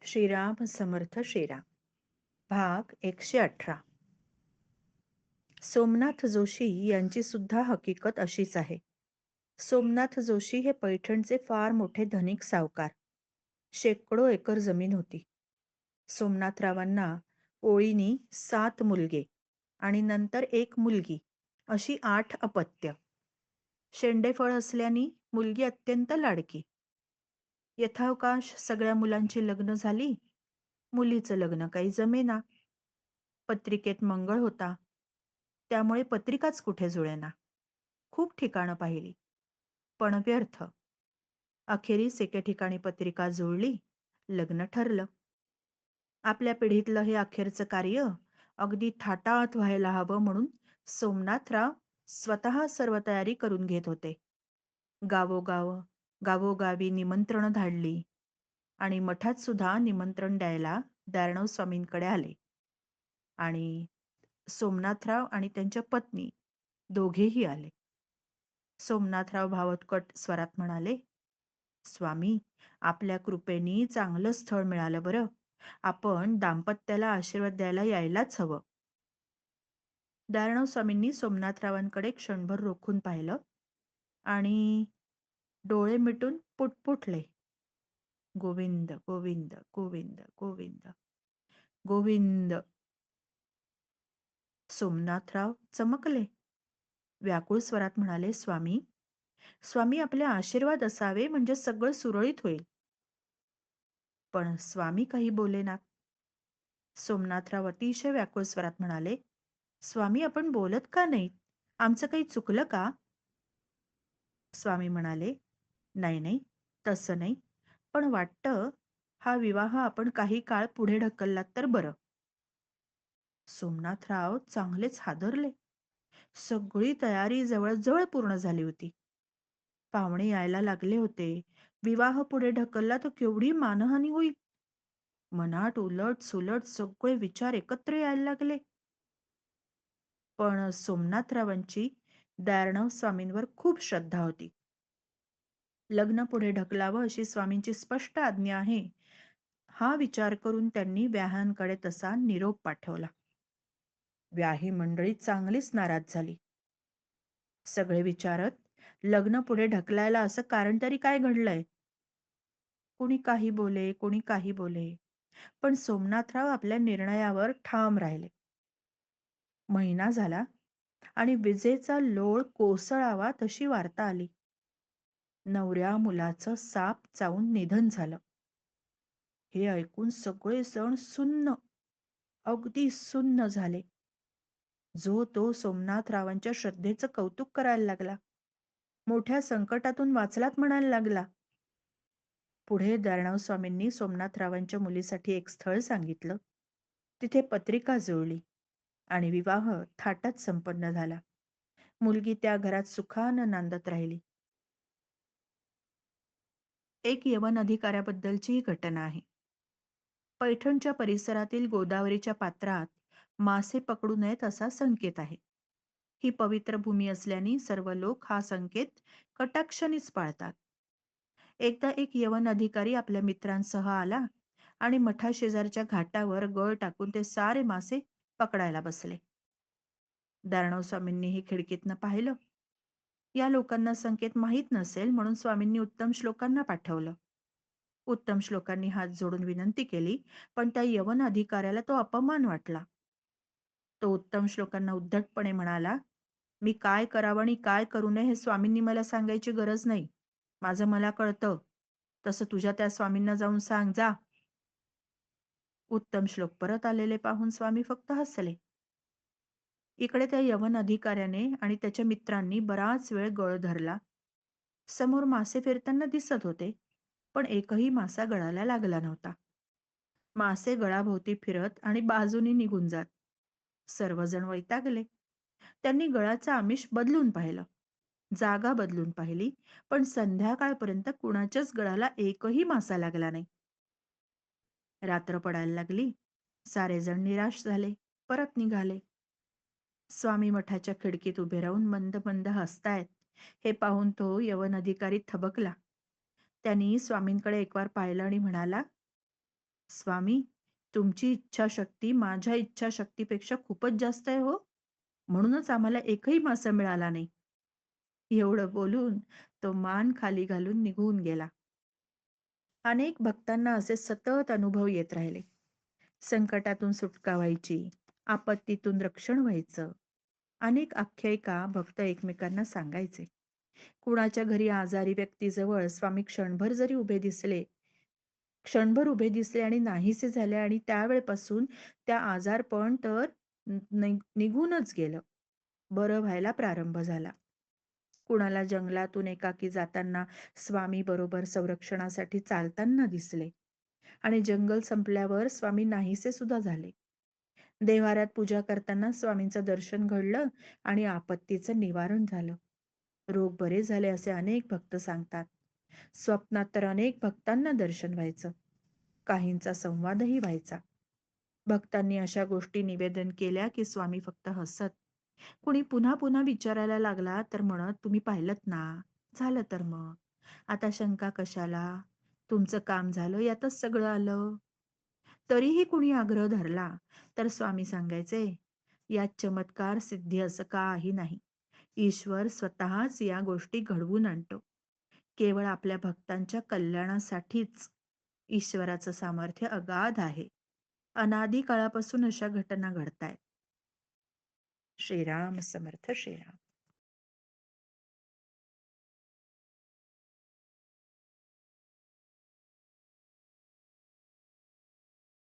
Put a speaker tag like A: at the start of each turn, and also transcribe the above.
A: श्रीराम समर्थ श्रीराम. भाग 118. सोमनाथ जोशी यांची सुद्धा हकीकत अशीच आहे. सोमनाथ जोशी हे पैठणचे फार मोठे धनिक सावकार. शेकडो एकर जमीन होती. सोमनाथरावांना ओळीनी 7 मुलगे आणि नंतर 1 मुलगी अशी 8 अपत्य. शेंडेफळ असल्याने मुलगी अत्यंत लाडकी. यथावकाश सगळ्या मुलांची लग्न झाली. मुलीचं लग्न काही जमेना. पत्रिकेत मंगळ होता. त्यामुळे पत्रिकाच कुठे जुळेना. खूप ठिकाणं पाहिली, पण व्यर्थ. अखेरीस एके ठिकाणी पत्रिका जुळली, लग्न ठरलं. आपल्या पिढीतलं हे अखेरचं कार्य अगदी थाटात व्हायला हवं म्हणून सोमनाथराव स्वतः सर्व तयारी करून घेत होते. गावोगावी निमंत्रणं धाडली आणि मठात सुद्धा निमंत्रण द्यायला दारणव स्वामींकडे आले. आणि सोमनाथराव आणि त्यांच्या पत्नी दोघेही आले. सोमनाथराव भावटकट स्वरात म्हणाले, स्वामी, आपल्या कृपेनी चांगलं स्थळ मिळालं बरं. आपण दाम्पत्याला आशीर्वाद द्यायला यायलाच हवं. दारणव स्वामींनी सोमनाथरावांकडे क्षणभर रोखून पाहिलं आणि डोळे मिटून पुटपुटले, गोविंद गोविंद गोविंद गोविंद गोविंद. सोमनाथराव चमकले. व्याकुळ स्वरात म्हणाले, स्वामी, स्वामी, आपले आशीर्वाद असावे म्हणजे सगळं सुरळीत होईल. पण स्वामी काही बोलेनात. सोमनाथराव अतिशय व्याकुळ स्वरात म्हणाले, स्वामी, आपण बोलत का नाहीत? आमचं काही चुकलं का? स्वामी म्हणाले, नाही नाही, तसं नाही, पण वाटतं हा विवाह आपण काही काळ पुढे ढकललात तर बरं. सोमनाथराव चांगलेच हादरले. सगळी तयारी जवळजवळ पूर्ण झाली होती. पाहुणे यायला लागले होते. विवाह पुढे ढकलला तर केवढी मानहानी होईल. मनात उलट सुलट सगळे विचार एकत्र यायला लागले. पण सोमनाथरावांची दारणव स्वामींवर खूप श्रद्धा होती. लग्न पुढे ढकलावं अशी स्वामींची स्पष्ट आज्ञा आहे, हा विचार करून त्यांनी व्याहांकडे तसा निरोप पाठवला. व्याही मंडळी चांगलीच नाराज झाली. सगळे विचारत, लग्न पुढे ढकलायला असं कारण तरी काय घडलंय? कोणी काही बोले, कोणी काही बोले, पण सोमनाथराव आपल्या निर्णयावर ठाम राहिले. महिना झाला आणि विजेचा लोळ कोसळावा तशी वार्ता आली. नवऱ्या मुलाचं साप चावून निधन झालं. हे ऐकून सगळे जण सुन्न, अगदी सुन्न झाले. जो तो सोमनाथरावांच्या श्रद्धेचं कौतुक करायला लागला. मोठ्या संकटातून वाचलात म्हणायला लागला. पुढे दारणव स्वामींनी सोमनाथरावांच्या मुलीसाठी एक स्थळ सांगितलं. तिथे पत्रिका जुळली आणि विवाह थाटात संपन्न झाला. मुलगी त्या घरात सुखानं नांदत राहिली. एक यवन अधिकाऱ्याबद्दलची ही घटना आहे. पैठणच्या परिसरातील गोदावरीच्या पात्रात मासे पकडू नयेत असा संकेत आहे. ही पवित्र भूमी असल्याने सर्व लोक हा संकेत कटाक्षानेच पाळतात. एकदा एक यवन अधिकारी आपल्या मित्रांसह आला आणि मठाशेजारच्या घाटावर गळ टाकून ते सारे मासे पकडायला बसले. दारणव स्वामींनीही खिडकीतनं पाहिलं. या लोकांना संकेत माहीत नसेल म्हणून स्वामींनी उत्तम श्लोकांना पाठवलं. उत्तम श्लोकांनी हात जोडून विनंती केली, पण त्या यवन अधिकाऱ्याला तो अपमान वाटला. तो उत्तम श्लोकांना उद्धटपणे म्हणाला, मी काय करावं आणि काय करू नये हे स्वामींनी मला सांगायची गरज नाही. माझं मला कळतं. तसं तुझ्या त्या स्वामींना जाऊन सांग जा. उत्तम श्लोक परत आलेले पाहून स्वामी फक्त हसले. इकडे त्या यवन अधिकाऱ्याने आणि त्याच्या मित्रांनी बराच वेळ गळ धरला. समोर मासे फिरताना दिसत होते, पण एकही मासा गळाला लागला नव्हता. मासे गळाभोवती फिरत आणि बाजूनी निघून जात. सर्वजण वैतागले. त्यांनी गळाचं आमिष बदलून पाहिलं. जागा बदलून पाहिली, पण संध्याकाळपर्यंत कुणाच्याच गळाला एकही मासा लागला नाही. रात्र पडायला लागली. सारेजण निराश झाले, परत निघाले. स्वामी मठाच्या खिडकीत उभे राहून मंद मंद हसतायत हे पाहून तो यवन अधिकारी थबकला. त्यांनी स्वामींकडे एक वार पाहिलं आणि म्हणाला, स्वामी, तुमची इच्छाशक्ती माझ्या इच्छाशक्तीपेक्षा खूपच जास्त आहे हो. म्हणूनच आम्हाला एकही मासा मिळाला नाही. एवढं बोलून तो मान खाली घालून निघून गेला. अनेक भक्तांना असे सतत अनुभव येत राहिले. संकटातून सुटका व्हायची, आपत्तीतून रक्षण व्हायचं. अनेक आख्यायिका भक्त एकमेकांना सांगायचे. कुणाच्या घरी आजारी व्यक्तीजवळ स्वामी क्षणभर उभे दिसले आणि नाहीसे झाले आणि त्यावेळेपासून त्या आजारपण तर निघूनच गेलं. बरं व्हायला प्रारंभ झाला. कुणाला जंगलातून एकाकी जाताना स्वामी बरोबर संरक्षणासाठी चालताना दिसले आणि जंगल संपल्यावर स्वामी नाहीसे सुद्धा झाले. देव्हाऱ्यात पूजा करताना स्वामींचं दर्शन घडलं आणि आपत्तीचं निवारण झालं. रोग बरे झाले असे अनेक भक्त सांगतात. स्वप्नात तर अनेक भक्तांना दर्शन व्हायचं. काहींचा संवादही व्हायचा. भक्तांनी अशा गोष्टी निवेदन केल्या की स्वामी फक्त हसत. कुणी पुन्हा पुन्हा विचारायला लागला तर म्हणत, "तुम्ही पाहिलत ना? झालं तर मग. आता शंका कशाला? तुमचं काम झालं यातच सगळं आलं." तरीही कुणी आग्रह धरला तर स्वामी सांगायचे, "यात चमत्कार सिद्धी असं काही नाही. ईश्वर स्वतःच या गोष्टी घडवून आणतो. केवळ आपल्या भक्तांच्या कल्याणासाठीच ईश्वराचं सामर्थ्य अगाध आहे. अनादी काळापासून अशा घटना घडतायत." श्रीराम समर्थ श्रीराम.